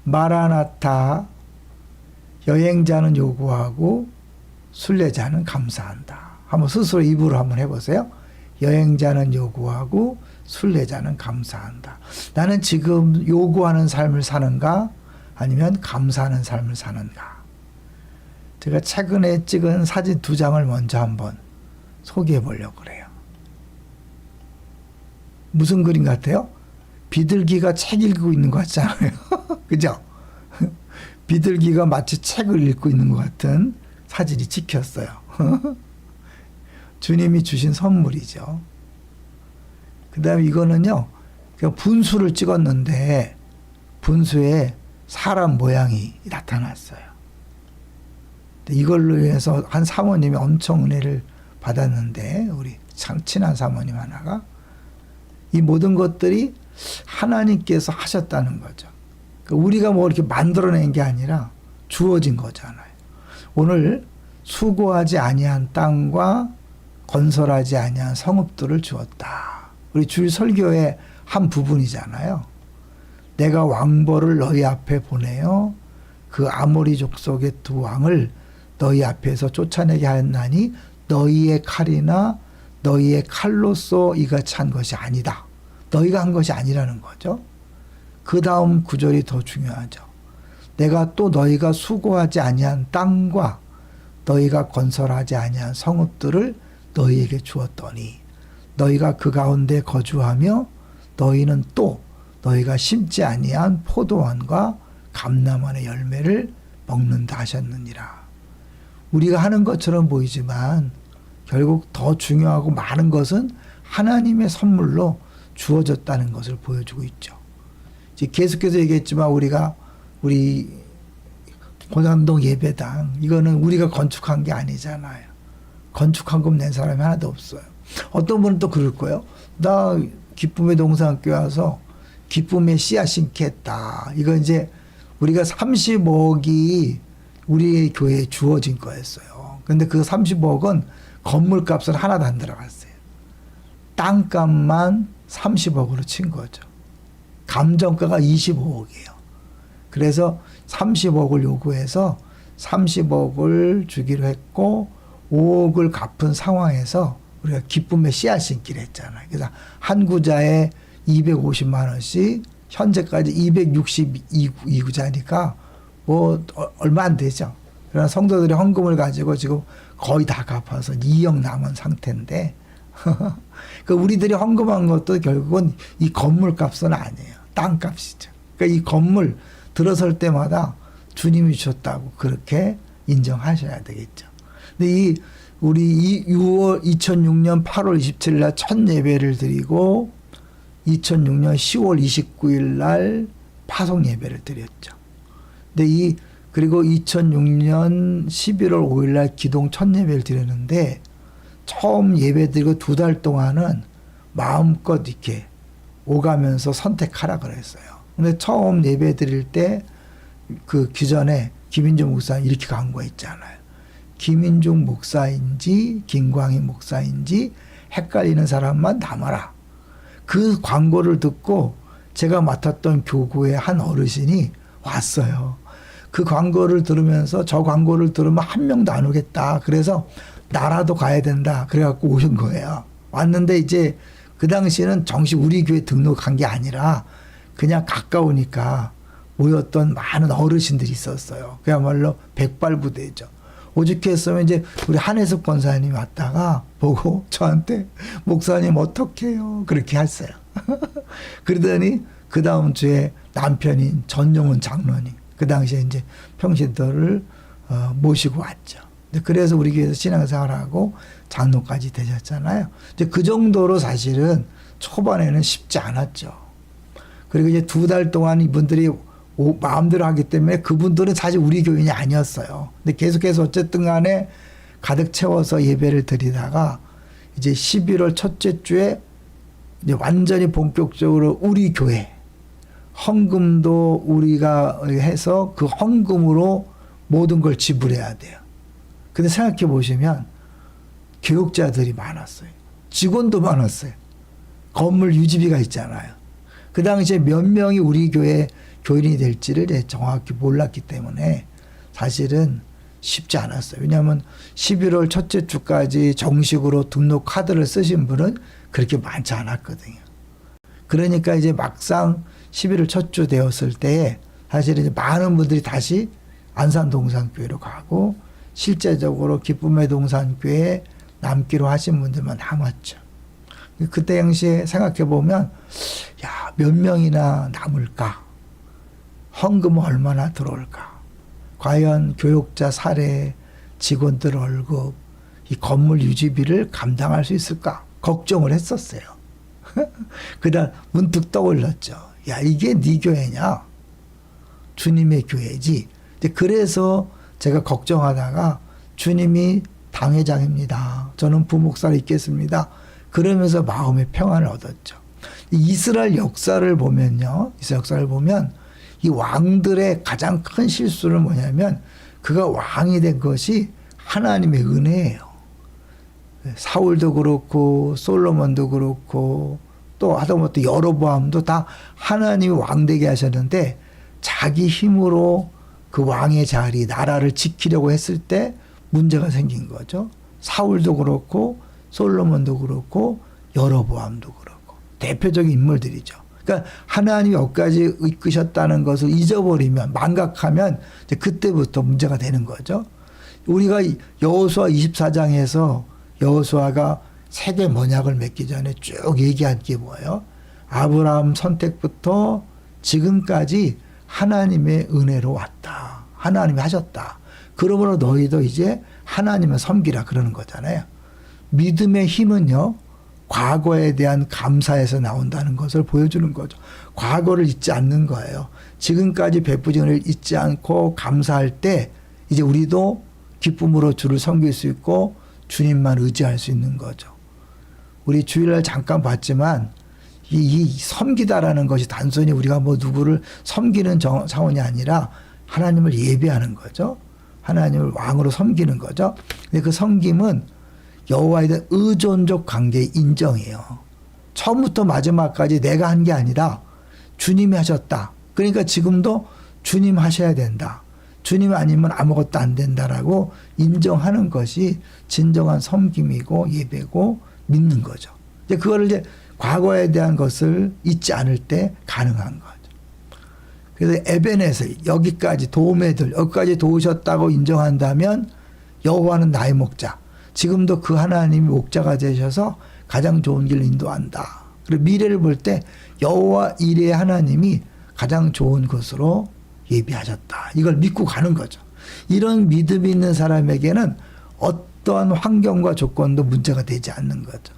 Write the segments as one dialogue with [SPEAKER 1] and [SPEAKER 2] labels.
[SPEAKER 1] 마라나타, 여행자는 요구하고 순례자는 감사한다. 한번 스스로 입으로 한번 해보세요. 여행자는 요구하고 순례자는 감사한다. 나는 지금 요구하는 삶을 사는가 아니면 감사하는 삶을 사는가. 제가 최근에 찍은 사진 2장을 먼저 한번 소개해 보려고 그래요. 무슨 그림 같아요? 비둘기가 책 읽고 있는 것 같잖아요. 그죠? 비둘기가 마치 책을 읽고 있는 것 같은 사진이 찍혔어요. 주님이 주신 선물이죠. 그 다음에 이거는요, 분수를 찍었는데 분수에 사람 모양이 나타났어요. 이걸로 해서 한 사모님이 엄청 은혜를 받았는데, 우리 참 친한 사모님 하나가 이 모든 것들이 하나님께서 하셨다는 거죠. 우리가 뭐 이렇게 만들어낸 게 아니라 주어진 거잖아요. 오늘 수고하지 아니한 땅과 건설하지 아니한 성읍들을 주었다. 우리 주일 설교의 한 부분이잖아요. 내가 왕벌을 너희 앞에 보내어 그 아모리 족속의 2왕을 너희 앞에서 쫓아내게 하였나니 너희의 칼이나 너희의 칼로서 이같이 한 것이 아니다. 너희가 한 것이 아니라는 거죠. 그 다음 구절이 더 중요하죠. 내가 또 너희가 수고하지 아니한 땅과 너희가 건설하지 아니한 성읍들을 너희에게 주었더니 너희가 그 가운데 거주하며 너희는 또 너희가 심지 아니한 포도원과 감람원의 열매를 먹는다 하셨느니라. 우리가 하는 것처럼 보이지만 결국 더 중요하고 많은 것은 하나님의 선물로 주어졌다는 것을 보여주고 있죠. 이제 계속해서 얘기했지만 우리 고난동 예배당, 이거는 우리가 건축한 게 아니잖아요. 건축한금 낸 사람이 하나도 없어요. 어떤 분은 또 그럴 거예요. 나 기쁨의 동산교회 와서 기쁨의 씨앗 심게 했다. 이거 이제 우리가 30억이 우리 교회에 주어진 거였어요. 근데 그 30억은 건물값은 하나도 안 들어갔어요. 땅값만 30억으로 친 거죠. 감정가가 25억이에요. 그래서 30억을 요구해서 30억을 주기로 했고 5억을 갚은 상황에서 우리가 기쁨의 씨앗 심기를 했잖아요. 그래서 한 구자에 250만 원씩 현재까지 262구자니까 뭐 얼마 안 되죠. 그러나 성도들이 헌금을 가지고 지금 거의 다 갚아서 2억 남은 상태인데 그 우리들이 헌금한 것도 결국은 이 건물 값은 아니에요. 땅 값이죠. 그러니까 이 건물 들어설 때마다 주님이 주셨다고 그렇게 인정하셔야 되겠죠. 근데 우리 2006년 8월 27일 날 첫 예배를 드리고 2006년 10월 29일 날 파송 예배를 드렸죠. 근데 그리고 2006년 11월 5일 날 기동 첫 예배를 드렸는데 처음 예배 드리고 2달 동안은 마음껏 이렇게 오가면서 선택하라 그랬어요. 근데 처음 예배 드릴 때 그 기전에 김인종 목사님 이렇게 광고했잖아요. 김인종 목사인지 김광희 목사인지 헷갈리는 사람만 남아라. 그 광고를 듣고 제가 맡았던 교구의 한 어르신이 왔어요. 그 광고를 들으면서 저 광고를 들으면 한 명도 안 오겠다. 그래서 나라도 가야 된다. 그래갖고 오신 거예요. 왔는데 이제 그 당시에는 정식 우리 교회 등록한 게 아니라 그냥 가까우니까 모였던 많은 어르신들이 있었어요. 그야말로 백발부대죠. 오죽했으면 이제 우리 한혜숙 권사님이 왔다가 보고 저한테 목사님 어떡해요? 그렇게 했어요. 그러더니 그 다음 주에 남편인 전용훈 장로님, 그 당시에 이제 평신도를 모시고 왔죠. 그래서 우리 교회에서 신앙생활하고 장로까지 되셨잖아요. 이제 그 정도로 사실은 초반에는 쉽지 않았죠. 그리고 이제 2달 동안 이분들이 마음대로 하기 때문에 그분들은 사실 우리 교인이 아니었어요. 근데 계속해서 어쨌든 간에 가득 채워서 예배를 드리다가 이제 11월 첫째 주에 이제 완전히 본격적으로 우리 교회 헌금도 우리가 해서 그 헌금으로 모든 걸 지불해야 돼요. 근데 생각해 보시면 교육자들이 많았어요. 직원도 많았어요. 건물 유지비가 있잖아요. 그 당시에 몇 명이 우리 교회 교인이 될지를 이제 정확히 몰랐기 때문에 사실은 쉽지 않았어요. 왜냐하면 11월 첫째 주까지 정식으로 등록 카드를 쓰신 분은 그렇게 많지 않았거든요. 그러니까 이제 막상 11월 첫 주 되었을 때에 사실은 이제 많은 분들이 다시 안산동산교회로 가고 실제적으로 기쁨의 동산교회에 남기로 하신 분들만 남았죠. 그때 당시에 생각해 보면 야, 몇 명이나 남을까? 헌금은 얼마나 들어올까? 과연 교육자 사례, 직원들 월급, 이 건물 유지비를 감당할 수 있을까? 걱정을 했었어요. 그다음 문득 떠올랐죠. 야, 이게 네 교회냐? 주님의 교회지. 그래서 제가 걱정하다가 주님이 당회장입니다. 저는 부목사로 있겠습니다. 그러면서 마음의 평안을 얻었죠. 이스라엘 역사를 보면요. 이스라엘 역사를 보면 이 왕들의 가장 큰 실수는 뭐냐면 그가 왕이 된 것이 하나님의 은혜예요. 사울도 그렇고 솔로몬도 그렇고 또 하다못해 여로보암도 다 하나님이 왕 되게 하셨는데 자기 힘으로 그 왕의 자리, 나라를 지키려고 했을 때 문제가 생긴 거죠. 사울도 그렇고 솔로몬도 그렇고 여로보암도 그렇고 대표적인 인물들이죠. 그러니까 하나님이 여기까지 이끄셨다는 것을 잊어버리면 망각하면 이제 그때부터 문제가 되는 거죠. 우리가 여호수아 24장에서 여호수아가 세계 언약을 맺기 전에 쭉 얘기한 게 뭐예요? 아브라함 선택부터 지금까지 하나님의 은혜로 왔다. 하나님이 하셨다. 그러므로 너희도 이제 하나님을 섬기라 그러는 거잖아요. 믿음의 힘은요. 과거에 대한 감사에서 나온다는 것을 보여주는 거죠. 과거를 잊지 않는 거예요. 지금까지 베푸신 은혜를 잊지 않고 감사할 때 이제 우리도 기쁨으로 주를 섬길 수 있고 주님만 의지할 수 있는 거죠. 우리 주일날 잠깐 봤지만 이 섬기다라는 것이 단순히 우리가 뭐 누구를 섬기는 차원이 아니라 하나님을 예배하는 거죠. 하나님을 왕으로 섬기는 거죠. 근데 그 섬김은 여호와에 대한 의존적 관계의 인정이에요. 처음부터 마지막까지 내가 한 게 아니라 주님이 하셨다. 그러니까 지금도 주님 하셔야 된다. 주님 아니면 아무것도 안 된다라고 인정하는 것이 진정한 섬김이고 예배고 믿는 거죠. 이제 그거를 이제 과거에 대한 것을 잊지 않을 때 가능한 거죠. 그래서 에베네셀 여기까지 도우매들 여기까지 도우셨다고 인정한다면 여호와는 나의 목자. 지금도 그 하나님이 목자가 되셔서 가장 좋은 길을 인도한다. 그리고 미래를 볼 때 여호와 이레의 하나님이 가장 좋은 것으로 예비하셨다. 이걸 믿고 가는 거죠. 이런 믿음이 있는 사람에게는 어떠한 환경과 조건도 문제가 되지 않는 거죠.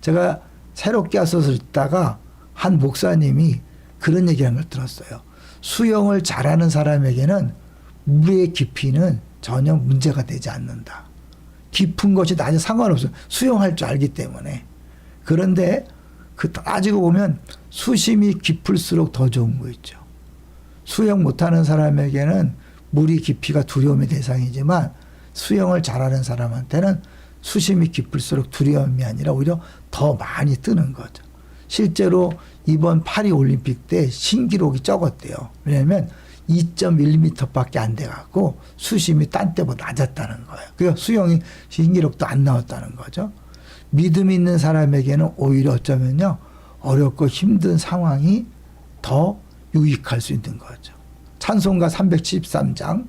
[SPEAKER 1] 제가 새롭게 와서 듣다가 한 목사님이 그런 얘기하는 걸 들었어요. 수영을 잘하는 사람에게는 물의 깊이는 전혀 문제가 되지 않는다. 깊은 것이 나한테 상관없어요. 수영할 줄 알기 때문에. 그런데 그 따지고 보면 수심이 깊을수록 더 좋은 거 있죠. 수영 못하는 사람에게는 물이 깊이가 두려움의 대상이지만 수영을 잘하는 사람한테는 수심이 깊을수록 두려움이 아니라 오히려 더 많이 뜨는 거죠. 실제로 이번 파리 올림픽 때 신기록이 적었대요. 왜냐하면 2.1m밖에 안 돼갖고 수심이 딴 때보다 낮았다는 거예요. 그러니까 수영이 신기록도 안 나왔다는 거죠. 믿음 있는 사람에게는 오히려 어쩌면요 어렵고 힘든 상황이 더 유익할 수 있는 거죠. 찬송가 373장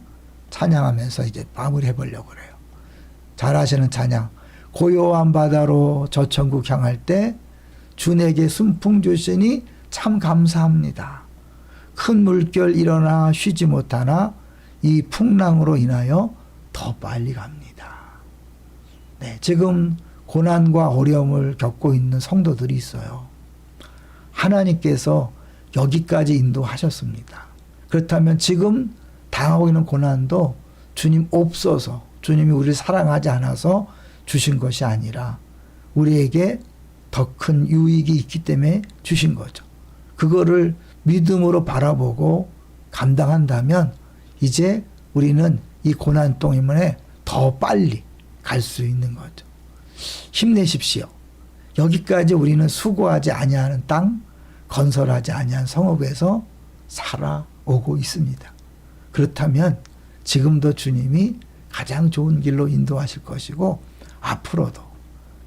[SPEAKER 1] 찬양하면서 이제 마무리해 보려고 그래요. 잘하시는 찬양. 고요한 바다로 저 천국 향할 때 주에게 순풍 주시니 참 감사합니다. 큰 물결 일어나 쉬지 못하나 이 풍랑으로 인하여 더 빨리 갑니다. 네, 지금 고난과 어려움을 겪고 있는 성도들이 있어요. 하나님께서 여기까지 인도하셨습니다. 그렇다면 지금 당하고 있는 고난도 주님 없어서 주님이 우리를 사랑하지 않아서 주신 것이 아니라 우리에게 더 큰 유익이 있기 때문에 주신 거죠. 그거를 믿음으로 바라보고 감당한다면 이제 우리는 이 고난 때문에 더 빨리 갈 수 있는 거죠. 힘내십시오. 여기까지 우리는 수고하지 아니하는 땅, 건설하지 아니한 성읍에서 살아왔습니다. 오고 있습니다. 그렇다면 지금도 주님이 가장 좋은 길로 인도하실 것이고 앞으로도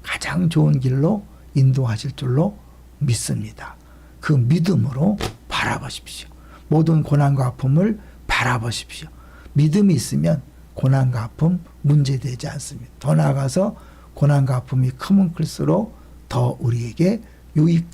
[SPEAKER 1] 가장 좋은 길로 인도하실 줄로 믿습니다. 그 믿음으로 바라보십시오. 모든 고난과 아픔을 바라보십시오. 믿음이 있으면 고난과 아픔 문제되지 않습니다. 더 나아가서 고난과 아픔이 크면 클수록 더 우리에게 유익합니다.